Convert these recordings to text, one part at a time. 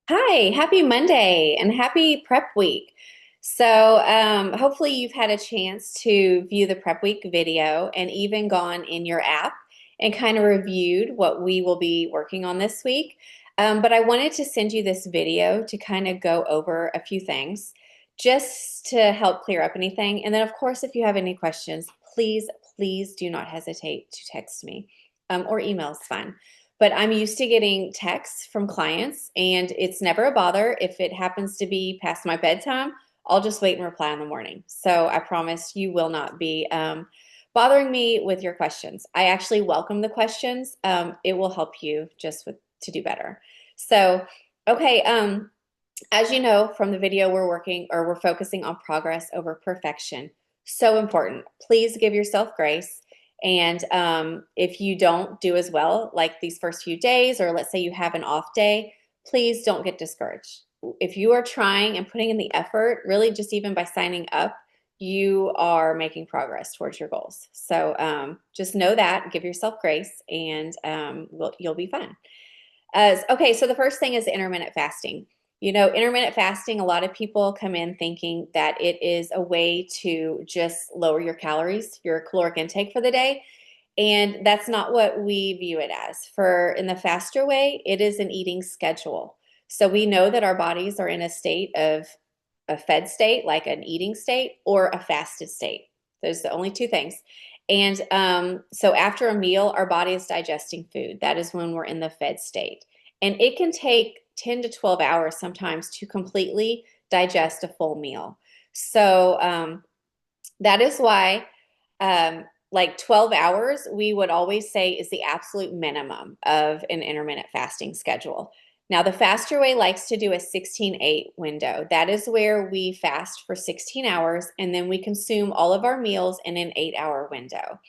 Hi, happy Monday and happy prep week. So, hopefully you've had a chance to view the prep week video and even gone in your app and kind of reviewed what we will be working on this week. But I wanted to send you this video to kind of go over a few things just to help clear up anything. And then, of course, if you have any questions, please do not hesitate to text me or email is fine. But I'm used to getting texts from clients, and it's never a bother. If it happens to be past my bedtime, I'll just wait and reply in the morning. So I promise you will not be bothering me with your questions. I actually welcome the questions. It will help you just to do better. So, okay, as you know from the video, we're focusing on progress over perfection. So important. Please give yourself grace. And if you don't do as well, like these first few days, or let's say you have an off day, please don't get discouraged. If you are trying and putting in the effort, really just even by signing up, you are making progress towards your goals. So just know that, give yourself grace, and you'll be fine. Okay, so the first thing is intermittent fasting. You know, intermittent fasting, a lot of people come in thinking that it is a way to just lower your calories, your caloric intake for the day. And that's not what we view it as. For in the faster way, it is an eating schedule. So we know that our bodies are in a state of a fed state, like an eating state, or a fasted state. Those are the only two things. And so after a meal, our body is digesting food. That is when we're in the fed state. And it can take 10 to 12 hours sometimes to completely digest a full meal. So that is why, like 12 hours, we would always say is the absolute minimum of an intermittent fasting schedule. Now, the faster way likes to do a 16-8 window. That is where we fast for 16 hours and then we consume all of our meals in an 8-hour window.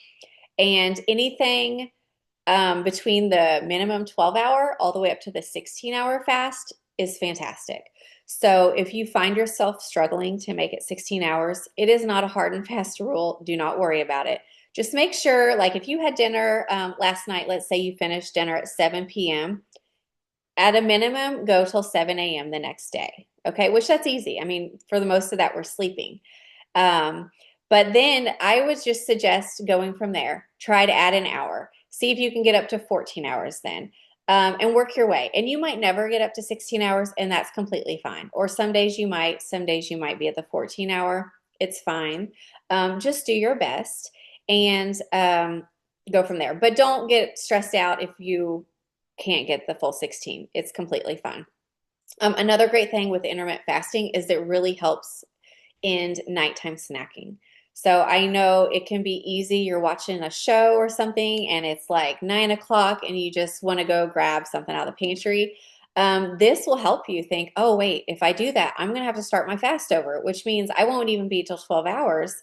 And anything between the minimum 12-hour all the way up to the 16-hour fast is fantastic. So if you find yourself struggling to make it 16 hours, it is not a hard and fast rule. Do not worry about it. Just make sure, like if you had dinner last night, let's say you finished dinner at 7 p.m., at a minimum, go till 7 a.m. the next day. Okay, which that's easy. I mean, for the most of that, we're sleeping. Um, but then I would just suggest going from there. Try to add an hour. See if you can get up to 14 hours then. And work your way. And you might never get up to 16 hours, and that's completely fine. Or some days you might be at the 14 hour. It's fine. Just do your best and go from there. But don't get stressed out if you can't get the full 16. It's completely fine. Another great thing with intermittent fasting is it really helps end nighttime snacking. So I know it can be easy. You're watching a show or something and it's like 9 o'clock and you just want to go grab something out of the pantry. This will help you think, oh, wait, if I do that, I'm going to have to start my fast over, which means I won't even be till 12 hours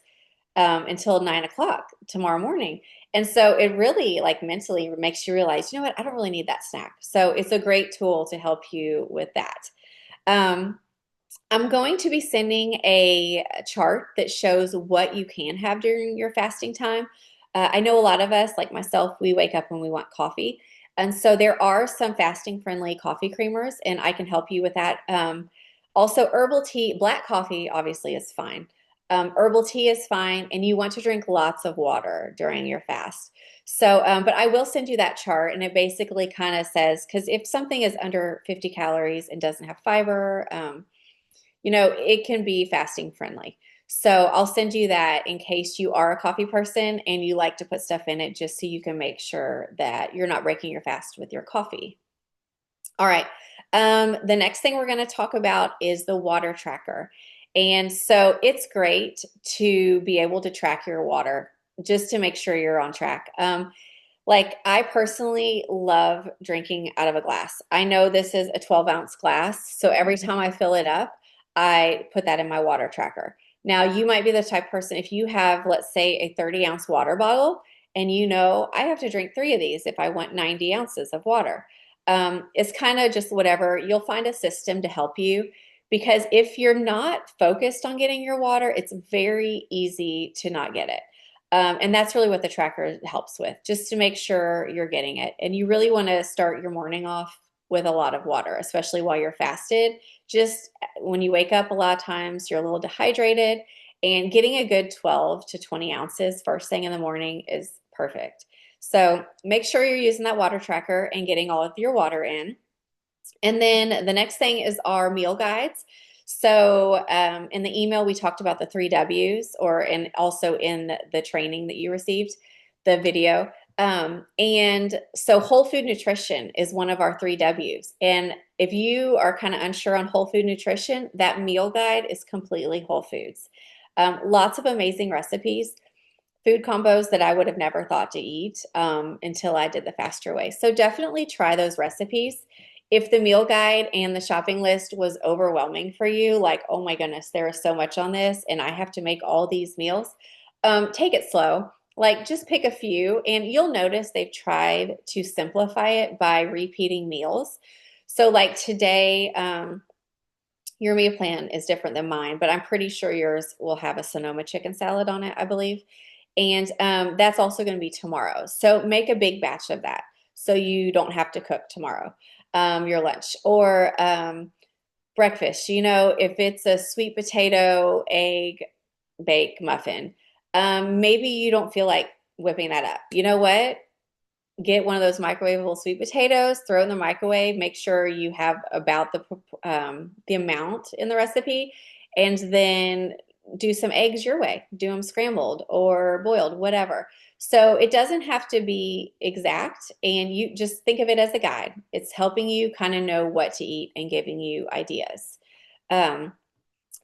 until 9 o'clock tomorrow morning. And so it really like mentally makes you realize, you know what, I don't really need that snack. So it's a great tool to help you with that. Um, I'm going to be sending a chart that shows what you can have during your fasting time. I know a lot of us, like myself, we wake up when we want coffee. And so there are some fasting friendly coffee creamers, and I can help you with that. Also, herbal tea, black coffee obviously is fine. Herbal tea is fine, and you want to drink lots of water during your fast. So, but I will send you that chart, and it basically kind of says, because if something is under 50 calories and doesn't have fiber, you know, it can be fasting friendly. So I'll send you that in case you are a coffee person and you like to put stuff in it just so you can make sure that you're not breaking your fast with your coffee. All right. The next thing we're going to talk about is the water tracker. And so it's great to be able to track your water just to make sure you're on track. Like I personally love drinking out of a glass. I know this is a 12-ounce glass, so every time I fill it up, I put that in my water tracker. Now, you might be the type of person, if you have, let's say, a 30-ounce water bottle, and you know, I have to drink three of these if I want 90 ounces of water. It's kind of just whatever. You'll find a system to help you because if you're not focused on getting your water, it's very easy to not get it. And that's really what the tracker helps with, just to make sure you're getting it. And you really want to start your morning off. with a lot of water, especially while you're fasted. Just when you wake up, a lot of times you're a little dehydrated, and getting a good 12 to 20 ounces first thing in the morning is perfect. So make sure you're using that water tracker and getting all of your water in. And then the next thing is our meal guides. So in the email, we talked about the three W's, and also in the training that you received, the video. And so whole food nutrition is one of our three W's. And if you are kind of unsure on whole food nutrition, that meal guide is completely whole foods. Lots of amazing recipes, food combos that I would have never thought to eat until I did the Fast Your Way. So definitely try those recipes. If the meal guide and the shopping list was overwhelming for you, like, oh my goodness, there is so much on this and I have to make all these meals, take it slow. Like, just pick a few, and you'll notice they've tried to simplify it by repeating meals. So, like today, your meal plan is different than mine, but I'm pretty sure yours will have a Sonoma chicken salad on it, I believe. And that's also going to be tomorrow. So make a big batch of that so you don't have to cook tomorrow, your lunch. Or breakfast, if it's a sweet potato, egg, bake muffin, maybe you don't feel like whipping that up. You know what? Get one of those microwavable sweet potatoes, throw in the microwave, make sure you have about the amount in the recipe, and then do some eggs your way. Do them scrambled or boiled, whatever. So it doesn't have to be exact, and you just think of it as a guide. It's helping you kind of know what to eat and giving you ideas. Um,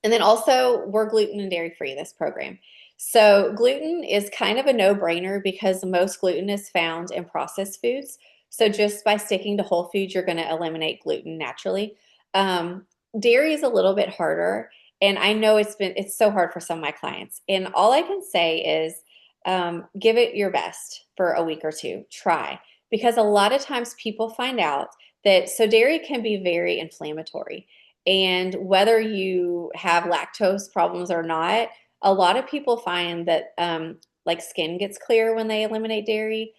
and then also, we're gluten and dairy free, this program. So gluten is kind of a no-brainer because most gluten is found in processed foods. So just by sticking to whole foods, you're going to eliminate gluten naturally. Um, Dairy is a little bit harder, and I know it's so hard for some of my clients. And all I can say is give it your best for a week or two. Try, because a lot of times people find out that dairy can be very inflammatory. And whether you have lactose problems or not, a lot of people find that like skin gets clear when they eliminate dairy.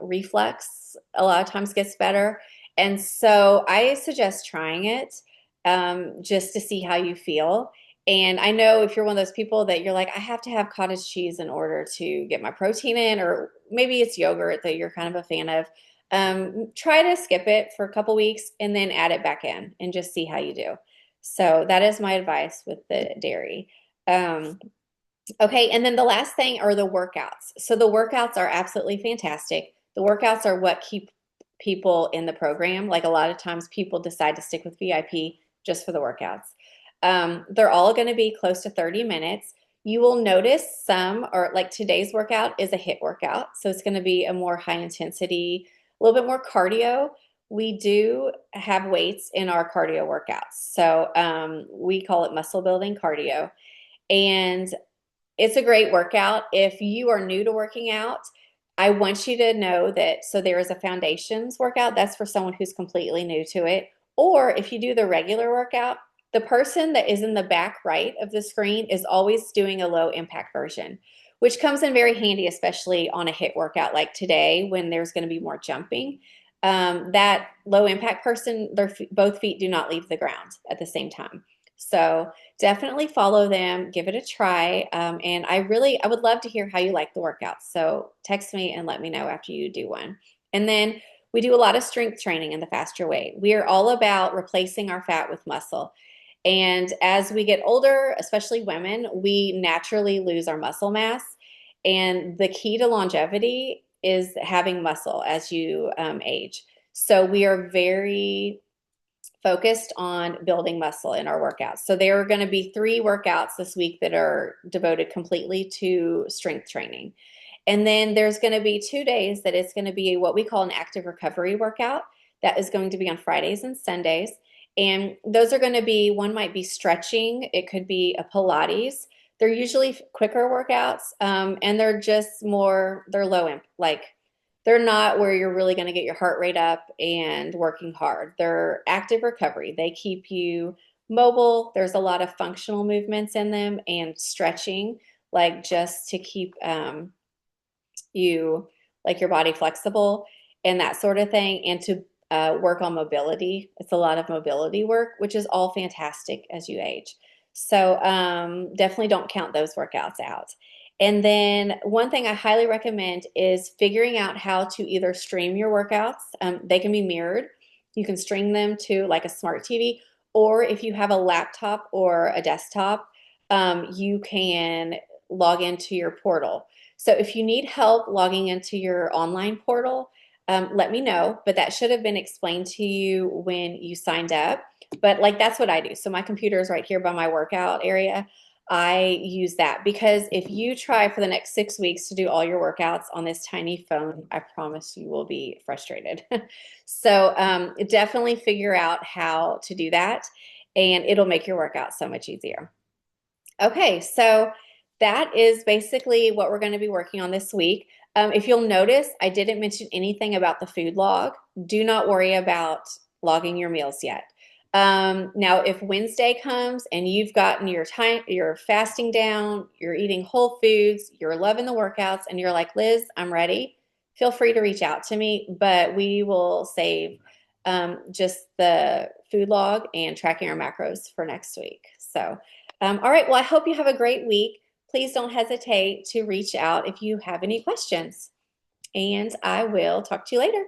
Reflux a lot of times gets better. And so I suggest trying it just to see how you feel. And I know if you're one of those people that you're like, I have to have cottage cheese in order to get my protein in, or maybe it's yogurt that you're kind of a fan of. Try to skip it for a couple weeks and then add it back in and just see how you do. So that is my advice with the dairy. Um, okay, and then the last thing are the workouts. So the workouts are absolutely fantastic. The workouts are what keep people in the program. Like, a lot of times people decide to stick with VIP just for the workouts. They're all going to be close to 30 minutes. You will notice some are like today's workout is a HIIT workout. So it's going to be a more high intensity, a little bit more cardio. We do have weights in our cardio workouts. So we call it muscle building cardio. And it's a great workout. If you are new to working out, I want you to know that there is a foundations workout. That's for someone who's completely new to it. Or if you do the regular workout, the person that is in the back right of the screen is always doing a low impact version, which comes in very handy, especially on a HIIT workout like today when there's going to be more jumping. That low impact person, both feet do not leave the ground at the same time. So definitely follow them, give it a try. And I would love to hear how you like the workouts. So text me and let me know after you do one. And then we do a lot of strength training in the Fast Your Way. We are all about replacing our fat with muscle. And as we get older, especially women, we naturally lose our muscle mass. And the key to longevity is having muscle as you age. So we are very focused on building muscle in our workouts. So there are going to be 3 workouts this week that are devoted completely to strength training. And then there's going to be 2 days that it's going to be what we call an active recovery workout. That is going to be on Fridays and Sundays. And those are going to be, one might be stretching, it could be a Pilates. They're usually quicker workouts, and they're just more, they're like they're not where you're really going to get your heart rate up and working hard. They're active recovery. They keep you mobile. There's a lot of functional movements in them and stretching, like just to keep you, like your body flexible and that sort of thing, and to work on mobility. It's a lot of mobility work, which is all fantastic as you age. So definitely don't count those workouts out. And then one thing I highly recommend is figuring out how to either stream your workouts. They can be mirrored. You can stream them to like a smart TV, or if you have a laptop or a desktop, you can log into your portal. So if you need help logging into your online portal, let me know. But that should have been explained to you when you signed up. But like that's what I do. So my computer is right here by my workout area. I use that because if you try for the next 6 weeks to do all your workouts on this tiny phone, I promise you will be frustrated. So definitely figure out how to do that, and it'll make your workout so much easier. Okay, so that is basically what we're going to be working on this week. If you'll notice, I didn't mention anything about the food log. Do not worry about logging your meals yet. Now, if Wednesday comes and you've gotten your time, you're fasting down, you're eating whole foods, you're loving the workouts, and you're like, Liz, I'm ready, feel free to reach out to me, but we will save just the food log and tracking our macros for next week. So, all right, well, I hope you have a great week. Please don't hesitate to reach out if you have any questions, and I will talk to you later.